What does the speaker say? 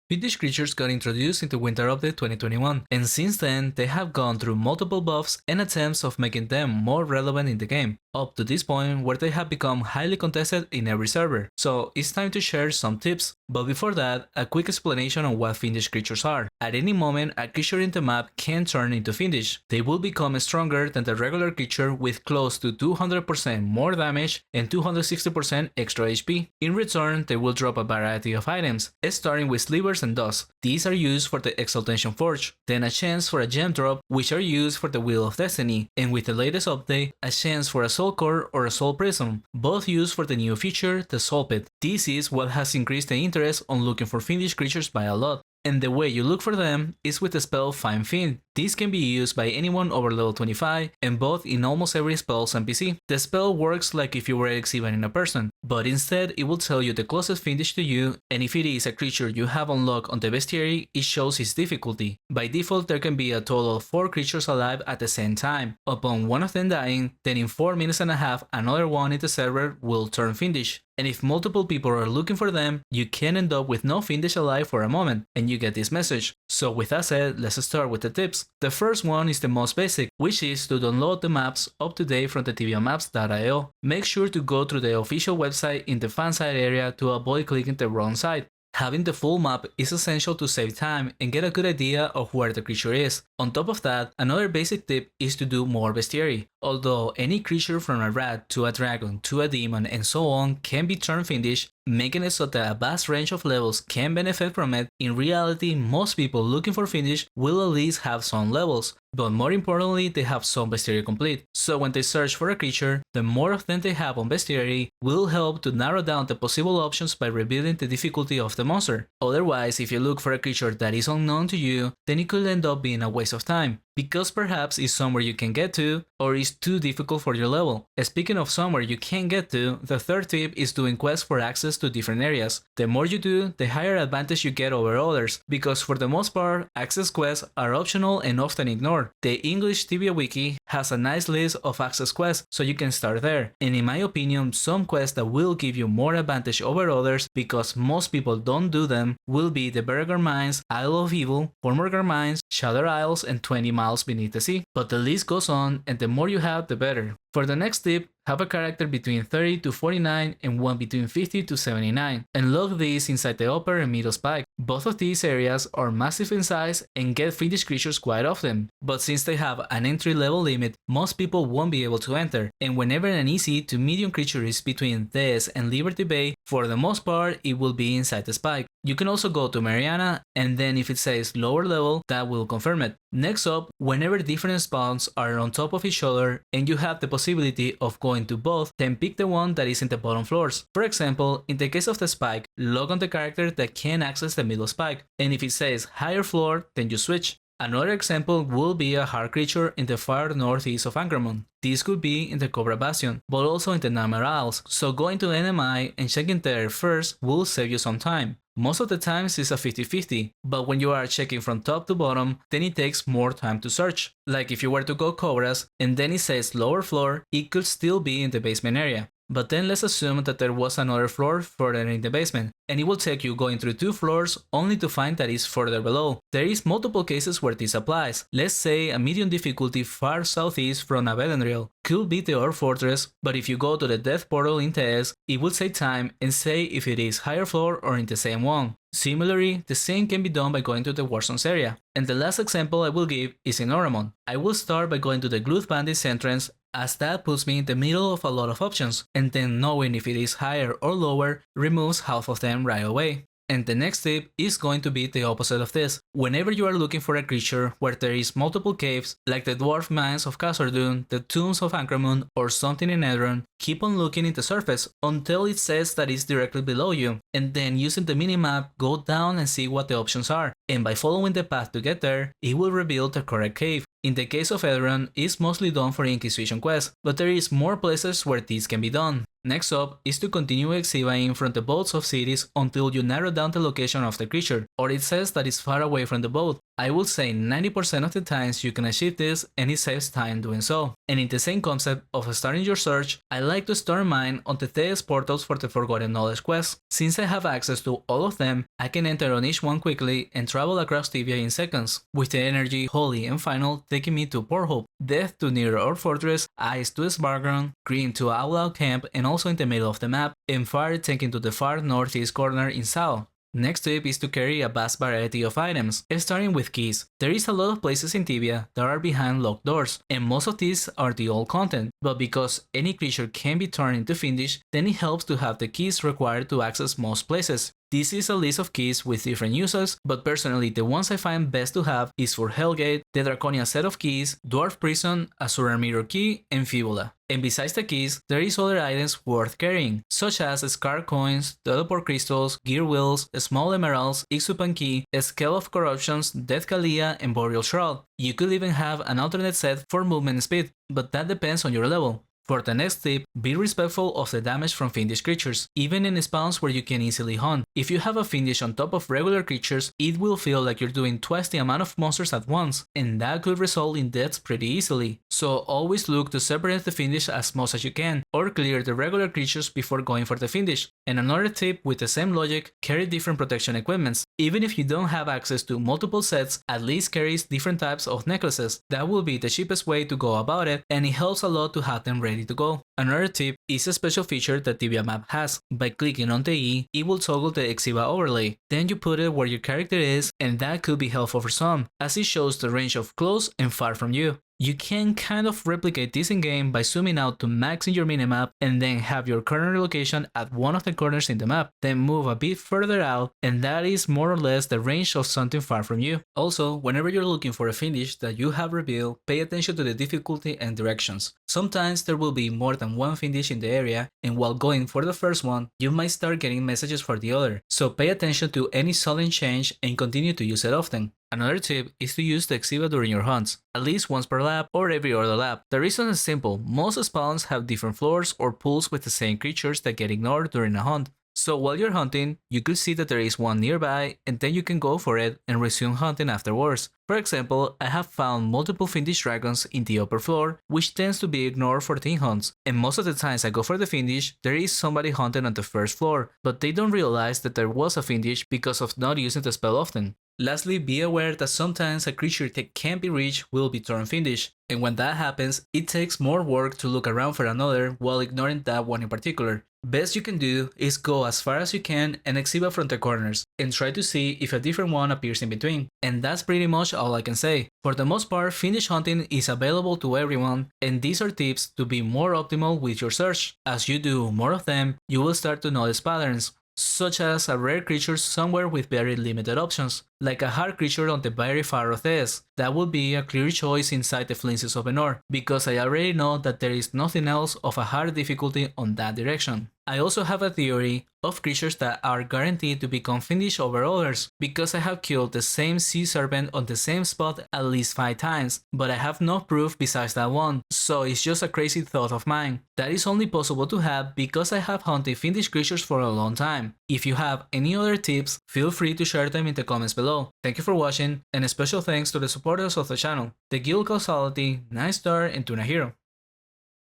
Fiendish creatures got introduced into Winter Update 2021, and since then they have gone through multiple buffs and attempts of making them more relevant in the game, up to this point where they have become highly contested in every server. So it's time to share some tips, but before that, a quick explanation on what Fiendish creatures are. At any moment, a creature in the map can turn into Fiendish. They will become stronger than the regular creature with close to 200% more damage and 260% extra HP. In return, they will drop a variety of items, starting with slivers and dust. These are used for the Exaltation Forge, then a chance for a gem drop, which are used for the Wheel of Destiny, and with the latest update, a chance for a Soul Core or a Soul Prism, both used for the new feature, the Soul Pit. This is what has increased the interest on looking for Fiendish creatures by a lot. And the way you look for them is with the spell Find Fiend. This can be used by anyone over level 25 and both in almost every spell's NPC. The spell works like if you were exhibiting a person, but instead it will tell you the closest Fiendish to you, and if it is a creature you have unlocked on the bestiary, it shows its difficulty. By default there can be a total of 4 creatures alive at the same time. Upon one of them dying, then in 4 minutes and a half another one in the server will turn Fiendish. And if multiple people are looking for them, you can end up with no Fiendish alive for a moment, and you get this message. So with that said, let's start with the tips. The first one is the most basic, which is to download the maps up to date from the tibiamaps.io. Make sure to go through the official website in the fan site area to avoid clicking the wrong site. Having the full map is essential to save time and get a good idea of where the creature is. On top of that, another basic tip is to do more bestiary. Although any creature from a rat to a dragon to a demon and so on can be turned Fiendish, making it so that a vast range of levels can benefit from it, in reality most people looking for Fiendish will at least have some levels, but more importantly they have some bestiary complete. So when they search for a creature, the more of them they have on bestiary will help to narrow down the possible options by revealing the difficulty of the monster. Otherwise, if you look for a creature that is unknown to you, then it could end up being a waste of time, because perhaps it's somewhere you can get to, or is too difficult for your level. Speaking of somewhere you can get to, the third tip is doing quests for access to different areas. The more you do, the higher advantage you get over others, because for the most part, access quests are optional and often ignored. The English Tibia wiki has a nice list of access quests, so you can start there. And in my opinion, some quests that will give you more advantage over others, because most people don't do them, will be the Berger Mines, Isle of Evil, Formorgar Mines, Shadow Isles, and 20 Miles Beneath the Sea. But the list goes on, and the more you have, the better. For the next tip, have a character between 30 to 49 and one between 50 to 79, and lock these inside the upper and middle spike. Both of these areas are massive in size and get Fiendish creatures quite often, but since they have an entry level limit, most people won't be able to enter, and whenever an easy to medium creature is between this and Liberty Bay, for the most part it will be inside the spike. You can also go to Mariana, and then if it says lower level, that will confirm it. Next up, whenever different spawns are on top of each other and you have the possibility of going to both, then pick the one that is in the bottom floors. For example, in the case of the spike, log on the character that can access the middle spike, and if it says higher floor, then you switch. Another example will be a hard creature in the far northeast of Angramon. This could be in the Cobra Bastion, but also in the Nightmare Isles, so going to NMI and checking there first will save you some time. Most of the times it's a 50-50, but when you are checking from top to bottom, then it takes more time to search. Like if you were to go Cobras and then it says lower floor, it could still be in the basement area. But then let's assume that there was another floor further in the basement, and it will take you going through 2 floors only to find that it's further below. There is multiple cases where this applies. Let's say a medium difficulty far southeast from Abelenriel could be the Ore Fortress, but if you go to the Death Portal in TS, it will save time and say if it is higher floor or in the same one. Similarly, the same can be done by going to the Warzones area. And the last example I will give is in Oramon. I will start by going to the Gluth Bandits entrance, as that puts me in the middle of a lot of options, and then knowing if it is higher or lower removes half of them right away. And the next tip is going to be the opposite of this. Whenever you are looking for a creature where there is multiple caves, like the Dwarf Mines of Khazard-dûm, the Tombs of Ankramon, or something in Edron, keep on looking in the surface until it says that it's directly below you, and then using the minimap, go down and see what the options are, and by following the path to get there, it will reveal the correct cave. In the case of Edron, it's mostly done for Inquisition quests, but there is more places where this can be done. Next up is to continue exhibiting from the boats of cities until you narrow down the location of the creature, or it says that it's far away from the boat. I would say 90% of the times you can achieve this and it saves time doing so. And in the same concept of starting your search, I like to start mine on the TS portals for the Forgotten Knowledge quest. Since I have access to all of them, I can enter on each one quickly and travel across Tibia in seconds, with the energy, holy and final taking me to Port Hope, death to near Earth Fortress, ice to Sparkground, green to Outlaw Camp and also in the middle of the map, and fire taken to the far northeast corner in Sao. Next tip is to carry a vast variety of items, starting with keys. There is a lot of places in Tibia that are behind locked doors, and most of these are the old content, but because any creature can be turned into Fiendish, then it helps to have the keys required to access most places. This is a list of keys with different uses, but personally the ones I find best to have is for Hellgate, the Draconia set of keys, Dwarf Prison, Azura Mirror Key, and Fibula. And besides the keys, there is other items worth carrying, such as Scar Coins, Teleport Crystals, Gear Wheels, Small Emeralds, Ixupan Key, Scale of Corruptions, Death Kalia, and Boreal Shroud. You could even have an alternate set for movement speed, but that depends on your level. For the next tip, be respectful of the damage from Fiendish creatures, even in spawns where you can easily hunt. If you have a Fiendish on top of regular creatures, it will feel like you're doing twice the amount of monsters at once, and that could result in deaths pretty easily. So always look to separate the Fiendish as much as you can, or clear the regular creatures before going for the Fiendish. And another tip with the same logic, carry different protection equipments. Even if you don't have access to multiple sets, at least carry different types of necklaces. That will be the cheapest way to go about it, and it helps a lot to have them ready to go. Another tip is a special feature that Tibia map has. By clicking on the E, it will toggle the EXA Overlay. Then you put it where your character is, and that could be helpful for some, as it shows the range of close and far from you. You can kind of replicate this in-game by zooming out to max in your minimap and then have your corner location at one of the corners in the map, then move a bit further out and that is more or less the range of something far from you. Also, whenever you're looking for a Fiendish that you have revealed, pay attention to the difficulty and directions. Sometimes there will be more than one Fiendish in the area, and while going for the first one, you might start getting messages for the other, so pay attention to any sudden change and continue to use it often. Another tip is to use the Exhiba during your hunts, at least once per lap or every other lap. The reason is simple, most spawns have different floors or pools with the same creatures that get ignored during a hunt. So while you're hunting, you could see that there is one nearby and then you can go for it and resume hunting afterwards. For example, I have found multiple Fiendish dragons in the upper floor, which tends to be ignored for team hunts, and most of the times I go for the Fiendish, there is somebody hunting on the first floor, but they don't realize that there was a Fiendish because of not using the spell often. Lastly, be aware that sometimes a creature that can't be reached will be turned Fiendish, and when that happens, it takes more work to look around for another while ignoring that one in particular. Best you can do is go as far as you can and Exhiba from the corners, and try to see if a different one appears in between. And that's pretty much all I can say. For the most part, Fiendish hunting is available to everyone, and these are tips to be more optimal with your search. As you do more of them, you will start to notice patterns, such as a rare creature somewhere with very limited options, like a hard creature on the very far of this. That would be a clear choice inside the Flinces of Enor, because I already know that there is nothing else of a hard difficulty on that direction. I also have a theory of creatures that are guaranteed to become Fiendish over others, because I have killed the same sea serpent on the same spot at least 5 times, but I have no proof besides that one, so it's just a crazy thought of mine. That is only possible to have because I have hunted Fiendish creatures for a long time. If you have any other tips, feel free to share them in the comments below. Thank you for watching, and a special thanks to the supporters of the channel, the Guild Causality, Nice Star, and Tuna Hero.